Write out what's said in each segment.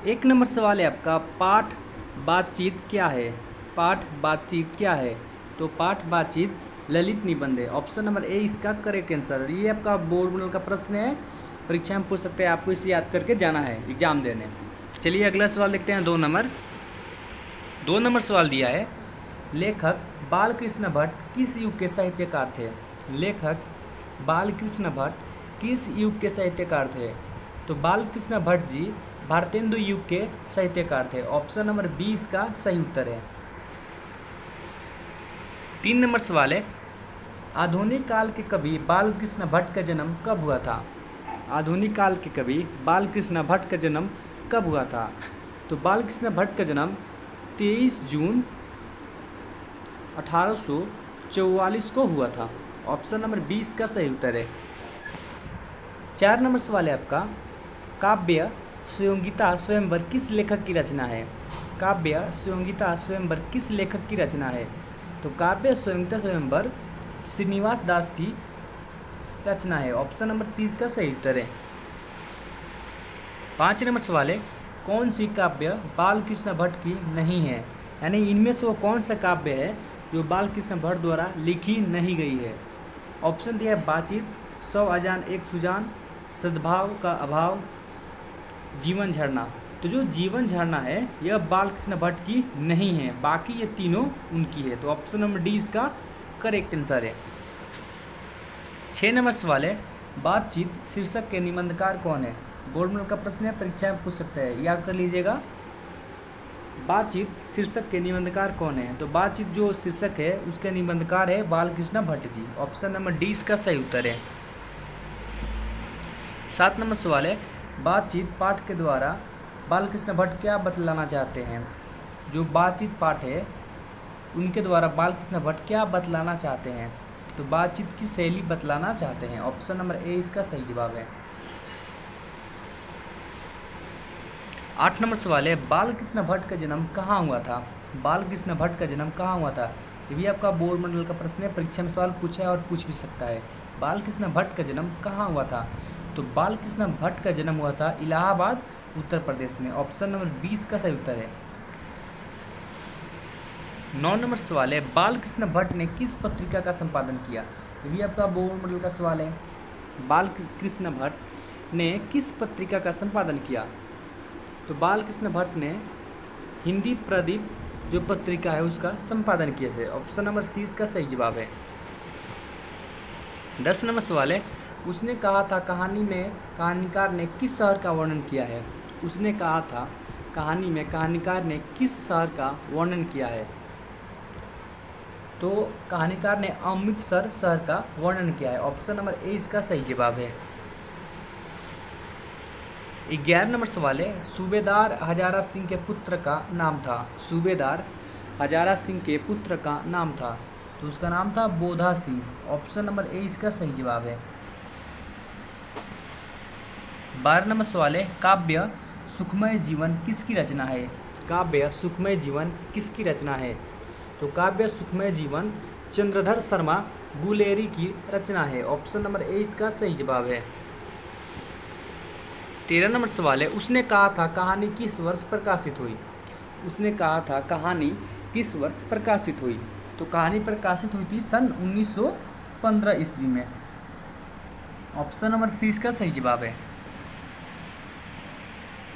एक नंबर सवाल है आपका, पाठ बातचीत क्या है? पाठ बातचीत क्या है? तो पाठ बातचीत ललित निबंध है। ऑप्शन नंबर ए इसका करेक्ट आंसर। ये आपका बोर्ड मॉडल का प्रश्न है, परीक्षा में पूछ सकते हैं, आपको इसे याद करके जाना है एग्जाम देने। चलिए अगला सवाल देखते हैं। 2 नंबर सवाल दिया है, लेखक बालकृष्ण भट्ट किस युग के साहित्यकार थे? लेखक बालकृष्ण भट्ट किस युग के साहित्यकार थे? तो बालकृष्ण भट्ट जी भारतेंदु युग के साहित्यकार थे। ऑप्शन नंबर 20 का सही उत्तर है। 3 नंबर सवाल है, आधुनिक काल के कवि बालकृष्ण भट्ट का जन्म कब हुआ था? आधुनिक काल के कवि बालकृष्ण भट्ट का जन्म कब हुआ था? तो बालकृष्ण भट्ट का जन्म 23 जून 1844 को हुआ था। ऑप्शन नंबर 20 का सही उत्तर है। 4 नंबर सवाल है आपका, काव्य संयोगिता स्वयंवर किस लेखक की रचना है? काव्य संयोगिता स्वयंवर किस लेखक की रचना है? तो काव्य संयोगिता स्वयंवर श्रीनिवास दास की रचना है। ऑप्शन नंबर सी इसका सही उत्तर है। 5 नंबर सवाल है, कौन सी काव्य बालकृष्ण भट्ट की नहीं है? यानी इनमें से वो कौन सा काव्य है जो बालकृष्ण भट्ट द्वारा लिखी नहीं गई है? ऑप्शन दिया है, बातचीत, 100 अजान एक सुजान, सद्भाव का अभाव, जीवन झरना। तो जो जीवन झरना है यह बालकृष्ण भट्ट की नहीं है, बाकी ये तीनों उनकी है। तो ऑप्शन नंबर डी इसका करेक्ट आंसर है। 6 नंबर सवाल है, बातचीत शीर्षक के निबंधकार कौन है? बोर्ड में का प्रश्न है, परीक्षा में पूछ सकता है, याद कर लीजिएगा। बातचीत शीर्षक के निबंधकार कौन है? तो बातचीत जो शीर्षक है उसके निबंधकार है Balkrishna Bhatt ji. Option number D इसका सही उत्तर है। 7 नंबर सवाल है, बातचीत पाठ के द्वारा बालकृष्ण भट्ट क्या बतलाना चाहते हैं? जो बातचीत पाठ है उनके द्वारा बालकृष्ण भट्ट क्या बतलाना चाहते हैं? तो बातचीत की शैली बतलाना चाहते हैं। ऑप्शन नंबर ए इसका सही जवाब है। 8 नंबर सवाल है, बालकृष्ण भट्ट का जन्म कहाँ हुआ था? बालकृष्ण भट्ट का जन्म कहाँ हुआ था? ये भी आपका बोर्ड मंडल का प्रश्न है, परीक्षा में सवाल पूछा है और पूछ भी सकता है। बालकृष्ण भट्ट का जन्म कहाँ हुआ था? तो बालकृष्ण भट्ट का जन्म हुआ था इलाहाबाद उत्तर प्रदेश में। ऑप्शन नंबर 20 का सही उत्तर है। 9 नंबर सवाल है, बालकृष्ण भट्ट ने किस पत्रिका का संपादन किया? ये भी आपका बोर्ड मंडल का सवाल है। बालकृष्ण भट्ट ने किस पत्रिका का संपादन किया? तो बालकृष्ण भट्ट ने हिंदी प्रदीप जो पत्रिका है उसका संपादन किया है। ऑप्शन नंबर सी इसका सही जवाब है। 10 नंबर सवाल है, उसने कहा था कहानी में कहानीकार ने किस शहर का वर्णन किया है? उसने कहा था कहानी में कहानीकार ने किस शहर का वर्णन किया है? तो कहानीकार ने अमृतसर शहर का वर्णन किया है। ऑप्शन नंबर ए इसका सही जवाब है। 11 नंबर सवाल है, सूबेदार हजारा सिंह के पुत्र का नाम था? सूबेदार हजारा सिंह के पुत्र का नाम था, तो उसका नाम था बोधा सिंह। ऑप्शन नंबर ए इसका सही जवाब है। 12 नंबर सवाल है, काव्य सुखमय जीवन किसकी रचना है? काव्य सुखमय जीवन किसकी रचना है? तो काव्य सुखमय जीवन चंद्रधर शर्मा गुलेरी की रचना है। ऑप्शन नंबर ए इसका सही जवाब है। 13 नंबर सवाल है, उसने कहा था कहानी किस वर्ष प्रकाशित हुई? उसने कहा था कहानी किस वर्ष प्रकाशित हुई? तो कहानी प्रकाशित हुई थी सन 1915 ईस्वी में। ऑप्शन नंबर सी इसका सही जवाब है।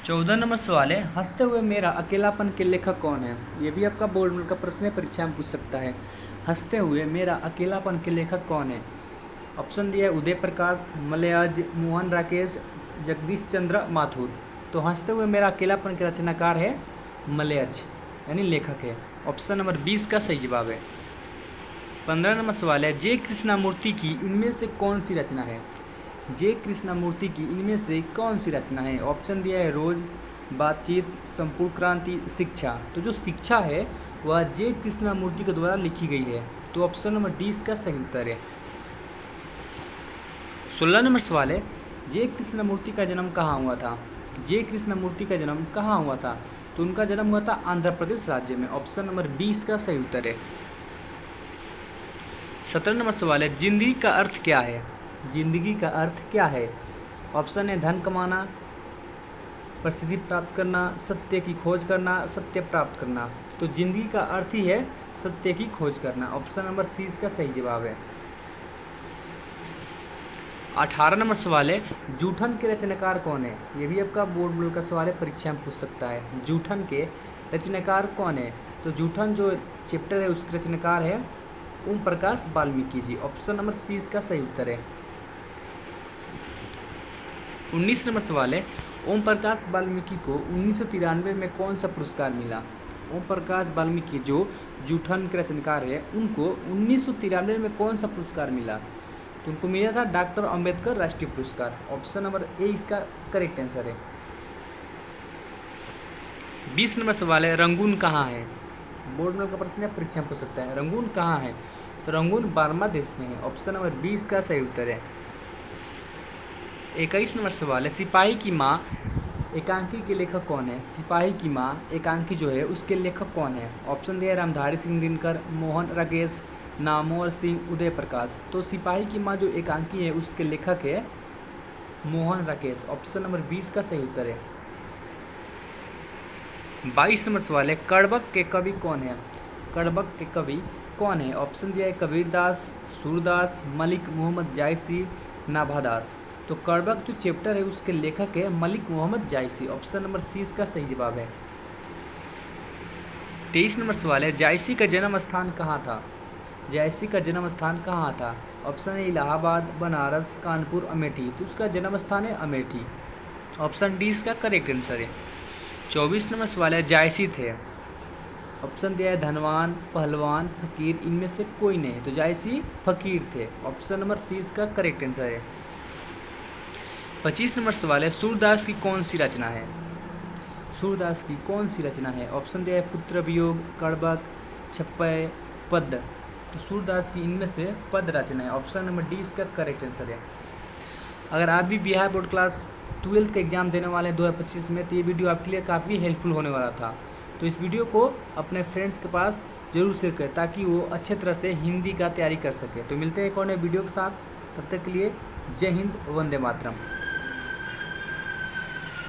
14 नंबर सवाल है, हंसते हुए मेरा अकेलापन के लेखक कौन है? ये भी आपका बोर्ड में का प्रश्न है, परीक्षा में पूछ सकता है। हंसते हुए मेरा अकेलापन के लेखक कौन है? ऑप्शन दिया है, उदय प्रकाश, मलयाज, मोहन राकेश, जगदीश चंद्र माथुर। तो हंसते हुए मेरा अकेलापन के रचनाकार है मलयाज, यानी लेखक है। ऑप्शन नंबर 20 का सही जवाब है। 15 नंबर सवाल है, जे कृष्णामूर्ति की इनमें से कौन सी रचना है? जे कृष्णामूर्ति की इनमें से कौन सी रचना है? ऑप्शन दिया है, रोज, बातचीत, संपूर्ण क्रांति, शिक्षा। तो जो शिक्षा है वह जे कृष्णामूर्ति के द्वारा लिखी गई है। तो ऑप्शन नंबर डी इसका सही उत्तर है। 16 नंबर सवाल है, जे कृष्णामूर्ति का जन्म कहाँ हुआ था? जे कृष्णामूर्ति का जन्म कहाँ हुआ था? तो उनका जन्म हुआ था आंध्र प्रदेश राज्य में। ऑप्शन नंबर 20 का सही उत्तर है। 17 नंबर सवाल है, जिंदगी का अर्थ क्या है? जिंदगी का अर्थ क्या है? ऑप्शन है, धन कमाना, प्रसिद्धि प्राप्त करना, सत्य की खोज करना, सत्य प्राप्त करना। तो जिंदगी का अर्थ ही है सत्य की खोज करना। ऑप्शन नंबर सी इसका सही जवाब है। 18 नंबर सवाल है, जूठन के रचनाकार कौन है? ये भी आपका बोर्ड बोर्ड का सवाल है, परीक्षा में पूछ सकता है। जूठन के रचनाकार कौन है? तो जूठन जो चैप्टर है उसके रचनाकार है Om Prakash Valmiki ji. Option number C इसका सही उत्तर है। 19 नंबर सवाल है, ओम प्रकाश वाल्मीकि को 1993 में कौन सा पुरस्कार मिला? ओम प्रकाश वाल्मीकि जो जूठन के रचनाकार है उनको 1993 में कौन सा पुरस्कार मिला? तो उनको मिला था डॉक्टर अंबेडकर राष्ट्रीय पुरस्कार। ऑप्शन नंबर ए इसका करेक्ट आंसर है। 20 नंबर सवाल है, रंगून कहाँ है? बोर्ड में का प्रश्न है, परीक्षा में पूछ सकता है। रंगून कहाँ है? तो रंगून बर्मा देश में है। ऑप्शन नंबर 20 का सही उत्तर है। 21 नंबर सवाल है, सिपाही की माँ एकांकी के लेखक कौन है? सिपाही की माँ एकांकी जो है उसके लेखक कौन है? ऑप्शन दिया है रामधारी सिंह दिनकर, मोहन राकेश, नामवर सिंह, उदय प्रकाश। तो सिपाही की माँ जो एकांकी है उसके लेखक है मोहन राकेश। ऑप्शन नंबर 20 का सही उत्तर है। 22 नंबर सवाल है, कड़बक के कवि कौन है? कड़बक के कवि कौन है? ऑप्शन दिया है कबीरदास, सूरदास, मलिक मोहम्मद जायसी, नाभादास। तो कड़बक जो चैप्टर है उसके लेखक है मलिक मोहम्मद जायसी। ऑप्शन नंबर सी इसका सही जवाब है। 23 नंबर सवाल है, जायसी का जन्म स्थान कहाँ था? जायसी का जन्म स्थान कहाँ था? ऑप्शन है इलाहाबाद, बनारस, कानपुर, अमेठी। तो उसका जन्म स्थान है अमेठी। ऑप्शन डी इसका करेक्ट आंसर है। 24 नंबर सवाल है, जायसी थे। ऑप्शन दिया है धनवान, पहलवान, फकीर, इनमें से कोई नहीं। तो जायसी फकीर थे। ऑप्शन नंबर सी इसका करेक्ट आंसर है। 25 नंबर सवाल है, सूरदास की कौन सी रचना है? सूरदास की कौन सी रचना है? ऑप्शन दिया है पुत्र वियोग, कड़बक, छप्पय, पद्य। तो सूरदास की इनमें से पद रचना है। ऑप्शन नंबर डी इसका करेक्ट आंसर है। अगर आप भी बिहार बोर्ड क्लास 12 का एग्जाम देने वाले हैं 2025 में, तो ये वीडियो आपके लिए काफ़ी हेल्पफुल होने वाला था। तो इस वीडियो को अपने फ्रेंड्स के पास जरूर शेयर करें ताकि वो अच्छे तरह से हिंदी का तैयारी कर सके। तो मिलते हैं एक और नए वीडियो के साथ, तब तक के लिए जय हिंद, वंदे मातरम।